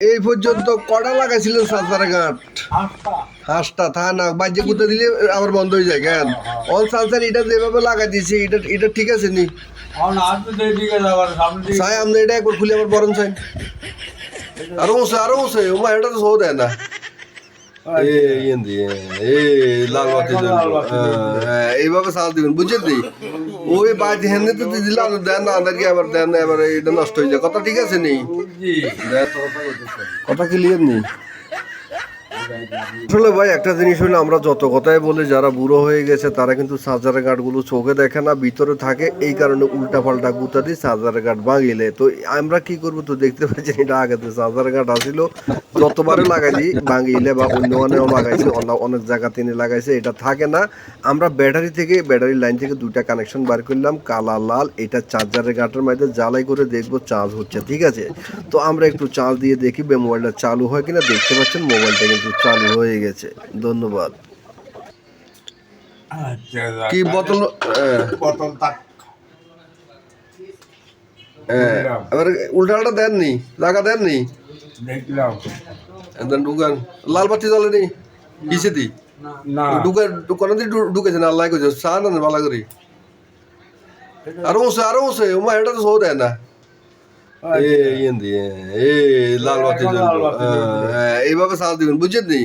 এই পর্যন্ত কটা লাগাইছিলেন সালসারে গাঁট? হাঁসটা থা না বাজ্যে গুঁতে দিলে আবার বন্ধ হয়ে যায় কেন? অল সালসার এটা যেভাবে লাগাই দিয়েছি এটা এটা ঠিক আছে নি? চাই আপনি এটা একবার খুলে আবার বরং চাই আরো বসে ও মা এটা তো সহ দেয় না লাল বাতি এইভাবে সাল দিবেন বুঝছেন নি? ওই বাতি হেনে তো দিলাম দেন না আদার আবার দেন না এবার এটা নষ্ট হয়ে যায় কথা ঠিক আছে নি? কথা ক্লিয়ার নি? আসলে ভাই একটা জিনিস হলো আমরা যত কথাই বলি যারা বুড়ো হয়ে গেছে তারা কিন্তু চার্জারের গার্ডগুলো চোখে দেখে না ভিতরে থাকে এই কারণে উল্টা পাল্টা গুতা দিয়ে চার্জারের গার্ড ভাঙিলে তো আমরা কি করবো তো দেখতে পাচ্ছি এটা আগে তো চার্জারের গার্ড আসিল যতবারে লাগাইলি ভাঙিলে বা অন্য অনেও লাগাইছে অনেক জায়গা তিনি লাগাইছে এটা থাকে না আমরা ব্যাটারি থেকে ব্যাটারি লাইন থেকে দুইটা কানেকশন বার করলাম কালা লাল এটা চার্জারের গার্ডের মধ্যে জ্বালাই করে দেখবো চার্জ হচ্ছে ঠিক আছে তো আমরা একটু চার্জ দিয়ে দেখি মোবাইলটা চালু হয় কিনা দেখতে পাচ্ছেন মোবাইলটা কিন্তু চালু হয়ে গেছে ধন্যবাদ কি বোতল এবার উল্টাটা দেননি জায়গা দেননি ঢুকান লাল বাতি জ্বলে নি কিসে দি কোন দিন ঢুকেছে না আল্লাহ কইছে চা না ভালো করি আরো বসে ওমা এটা তো সহ দেয় না লাল বাতি এইভাবে সাল দিবেন বুঝছেন নি